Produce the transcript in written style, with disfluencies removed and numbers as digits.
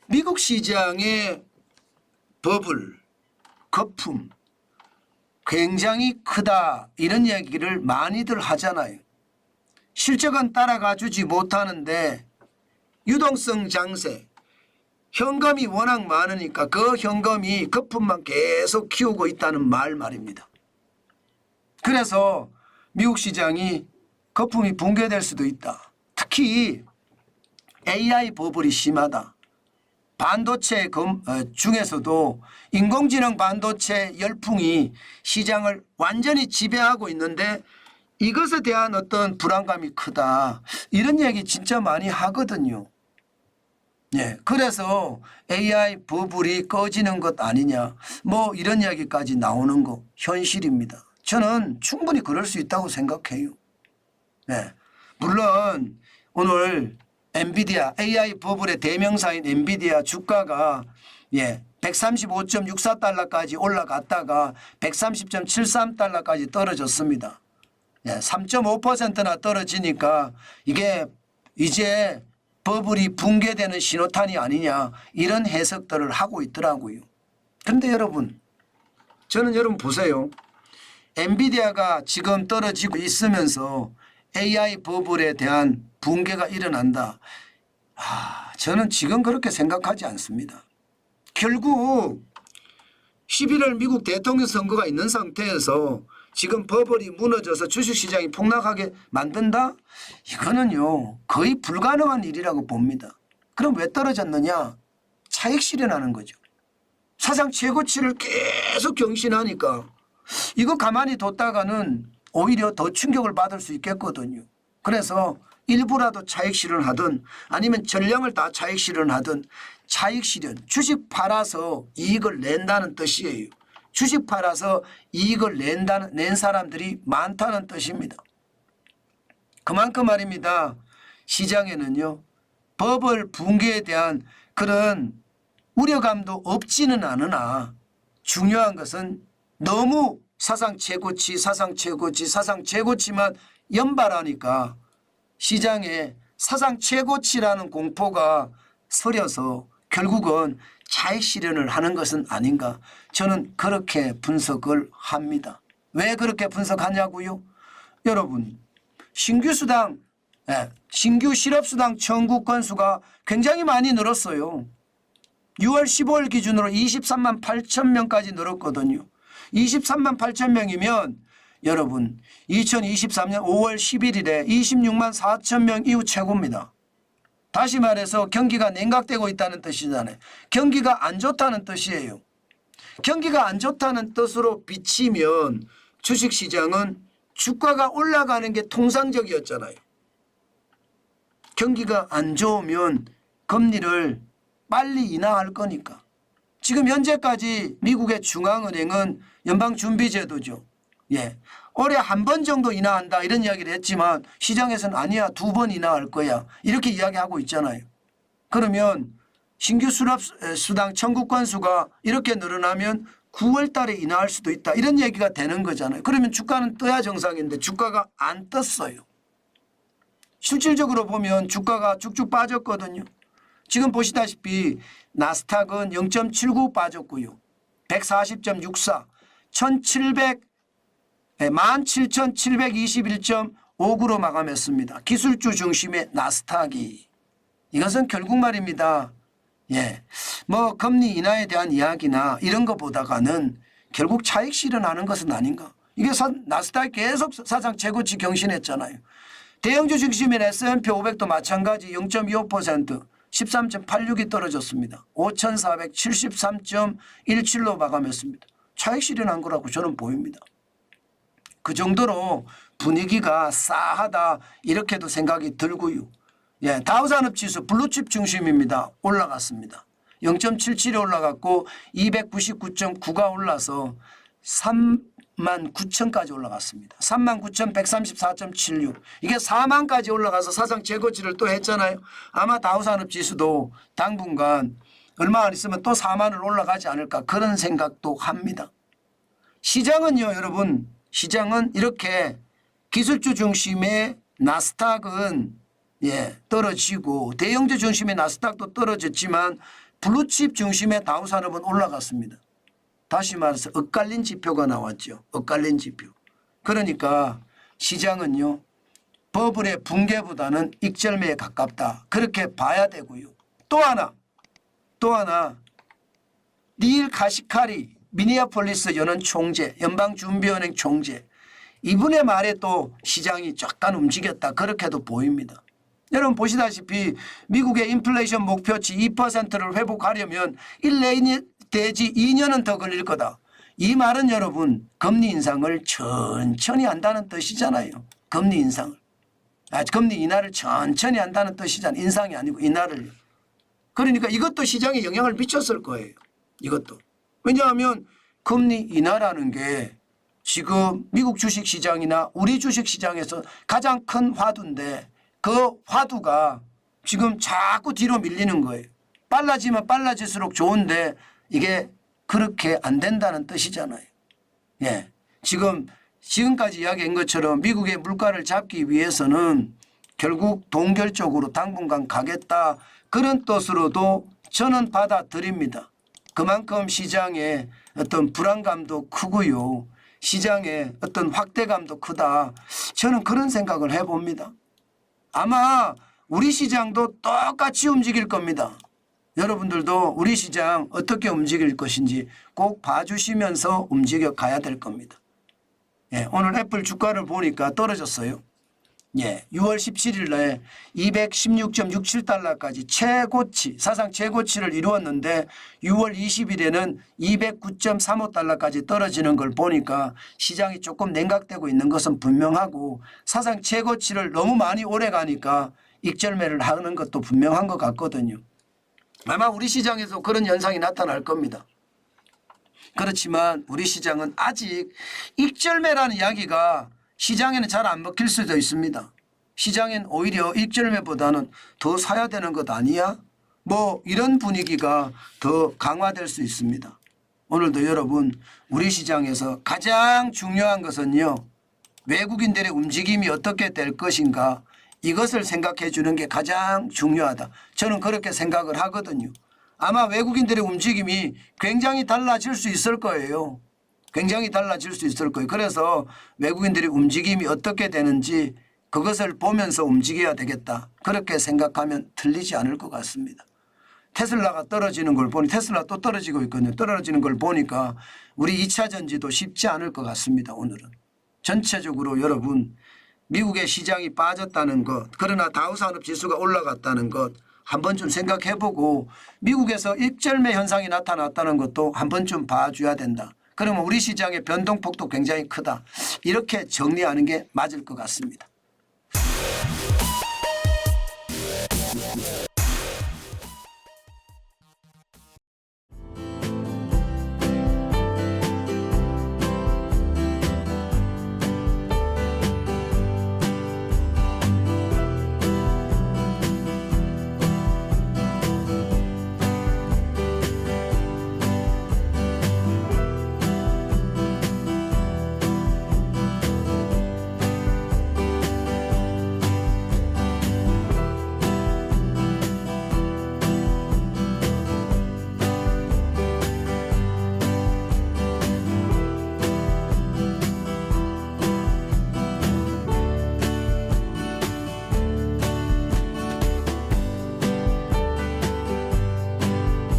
미국 시장의 버블, 거품 굉장히 크다 이런 얘기를 많이들 하잖아요. 실적은 따라가 주지 못하는데 유동성 장세, 현금이 워낙 많으니까 그 현금이 거품만 계속 키우고 있다는 말입니다. 그래서 미국 시장이 거품이 붕괴될 수도 있다. 특히 AI 버블이 심하다. 반도체 중에서도 인공지능 반도체 열풍이 시장을 완전히 지배하고 있는데 이것에 대한 어떤 불안감이 크다. 이런 얘기 진짜 많이 하거든요. 예, 그래서 AI 버블이 꺼지는 것 아니냐. 뭐 이런 이야기까지 나오는 거 현실입니다. 저는 충분히 그럴 수 있다고 생각해요. 예, 물론 오늘 엔비디아 AI 버블의 대명사인 엔비디아 주가가 135.64달러까지 올라갔다가 130.73달러까지 떨어졌습니다. 3.5%나 떨어지니까 이게 이제 버블이 붕괴되는 신호탄이 아니냐 이런 해석들을 하고 있더라고요. 그런데 여러분, 저는 여러분 보세요. 엔비디아가 지금 떨어지고 있으면서 AI 버블에 대한 붕괴가 일어난다. 저는 지금 그렇게 생각하지 않습니다. 결국 11월 미국 대통령 선거가 있는 상태에서 지금 버블이 무너져서 주식시장이 폭락하게 만든다? 이거는요 거의 불가능한 일이라고 봅니다. 그럼 왜 떨어졌느냐? 차익 실현하는 거죠. 사상 최고치를 계속 경신하니까 이거 가만히 뒀다가는 오히려 더 충격을 받을 수 있겠거든요. 그래서 일부라도 차익 실현하든 아니면 전량을 다 차익 실현하든 차익 실현, 주식 팔아서 이익을 낸다는 뜻이에요. 주식 팔아서 이익을 낸 사람들이 많다는 뜻입니다. 그만큼 말입니다. 시장에는요 버블 붕괴에 대한 그런 우려감도 없지는 않으나 중요한 것은 너무 사상 최고치 사상 최고치만 연발하니까 시장에 사상 최고치라는 공포가 서려서 결국은 차익 실현을 하는 것은 아닌가. 저는 그렇게 분석을 합니다. 왜 그렇게 분석하냐고요? 여러분, 신규 실업수당 청구 건수가 굉장히 많이 늘었어요. 6월 15일 기준으로 23만 8천 명까지 늘었거든요. 23만 8천 명이면 여러분 2023년 5월 11일에 26만 4천 명 이후 최고입니다. 다시 말해서 경기가 냉각되고 있다는 뜻이잖아요. 경기가 안 좋다는 뜻이에요. 경기가 안 좋다는 뜻으로 비치면 주식시장은 주가가 올라가는 게 통상적이었잖아요. 경기가 안 좋으면 금리를 빨리 인하할 거니까. 지금 현재까지 미국의 중앙은행은 연방준비제도죠. 올해 한 번 정도 인하한다 이런 이야기를 했지만 시장에서는 아니야 2번 인하할 거야 이렇게 이야기하고 있잖아요. 그러면 신규 수당 청구 건수가 이렇게 늘어나면 9월 달에 인하할 수도 있다 이런 얘기가 되는 거잖아요. 그러면 주가는 떠야 정상인데 주가가 안 떴어요. 실질적으로 보면 주가가 쭉쭉 빠졌거든요. 지금 보시다시피 나스닥은 0.79 빠졌고요. 140.64 17,721.59로 마감했습니다. 기술주 중심의 나스닥이. 이것은 결국 말입니다. 뭐 금리 인하에 대한 이야기나 이런 것보다가는 결국 차익 실현하는 것은 아닌가. 이게 나스닥이 계속 사상 최고치 경신했잖아요. 대형주 중심의 S&P 500도 마찬가지 0.25% 13.86이 떨어졌습니다. 5,473.17로 마감했습니다. 차익 실현한 거라고 저는 보입니다. 그 정도로 분위기가 싸하다 이렇게도 생각이 들고요. 다우산업지수 블루칩 중심입니다. 올라갔습니다. 0.77이 올라갔고 299.9가 올라서 39,000까지 올라갔습니다. 39,134.76 이게 4만까지 올라가서 사상 최고치를 또 했잖아요. 아마 다우산업지수도 당분간 얼마 안 있으면 또 4만을 올라가지 않을까 그런 생각도 합니다. 시장은요 여러분 시장은 이렇게 기술주 중심의 나스닥은 떨어지고 대형주 중심의 나스닥도 떨어졌지만 블루칩 중심의 다우산업은 올라갔습니다. 다시 말해서 엇갈린 지표가 나왔죠. 엇갈린 지표. 그러니까 시장은요. 버블의 붕괴보다는 익절매에 가깝다. 그렇게 봐야 되고요. 또 하나 닐 카시카리 미니애폴리스 연은 총재, 연방준비은행 총재 이분의 말에 또 시장이 약간 움직였다. 그렇게도 보입니다. 여러분 보시다시피 미국의 인플레이션 목표치 2%를 회복하려면 1 내지 2년은 더 걸릴 거다. 이 말은 여러분 금리 인상을 천천히 한다는 뜻이잖아요. 금리 인상을. 금리 인하를 천천히 한다는 뜻이잖아요. 인상이 아니고 인하를. 그러니까 이것도 시장에 영향을 미쳤을 거예요. 이것도. 왜냐하면 금리 인하라는 게 지금 미국 주식시장이나 우리 주식시장에서 가장 큰 화두인데 그 화두가 지금 자꾸 뒤로 밀리는 거예요. 빨라지면 빨라질수록 좋은데 이게 그렇게 안 된다는 뜻이잖아요. 예. 지금까지 이야기한 것처럼 미국의 물가를 잡기 위해서는 결국 동결적으로 당분간 가겠다. 그런 뜻으로도 저는 받아들입니다. 그만큼 시장의 어떤 불안감도 크고요. 시장의 어떤 확대감도 크다. 저는 그런 생각을 해봅니다. 아마 우리 시장도 똑같이 움직일 겁니다. 여러분들도 우리 시장 어떻게 움직일 것인지 꼭 봐주시면서 움직여 가야 될 겁니다. 예, 오늘 애플 주가를 보니까 떨어졌어요. 예, 6월 17일 날 216.67달러까지 최고치, 사상 최고치를 이루었는데 6월 20일에는 209.35달러까지 떨어지는 걸 보니까 시장이 조금 냉각되고 있는 것은 분명하고 사상 최고치를 너무 많이 오래 가니까 익절매를 하는 것도 분명한 것 같거든요. 아마 우리 시장에서 그런 현상이 나타날 겁니다. 그렇지만 우리 시장은 아직 익절매라는 이야기가 시장에는 잘 안 먹힐 수도 있습니다. 시장엔 오히려 익절매보다는 더 사야 되는 것 아니야? 뭐 이런 분위기가 더 강화될 수 있습니다. 오늘도 여러분 우리 시장에서 가장 중요한 것은요. 외국인들의 움직임이 어떻게 될 것인가 이것을 생각해 주는 게 가장 중요하다. 저는 그렇게 생각을 하거든요. 아마 외국인들의 움직임이 굉장히 달라질 수 있을 거예요. 굉장히 달라질 수 있을 거예요. 그래서 외국인들의 움직임이 어떻게 되는지 그것을 보면서 움직여야 되겠다. 그렇게 생각하면 틀리지 않을 것 같습니다. 테슬라가 떨어지는 걸 보니 테슬라 또 떨어지고 있거든요. 떨어지는 걸 보니까 우리 2차 전지도 쉽지 않을 것 같습니다. 오늘은. 전체적으로 여러분 미국의 시장이 빠졌다는 것 그러나 다우산업지수가 올라갔다는 것 한 번쯤 생각해보고 미국에서 익절매 현상이 나타났다는 것도 한 번쯤 봐줘야 된다. 그러면 우리 시장의 변동폭도 굉장히 크다. 이렇게 정리하는 게 맞을 것 같습니다.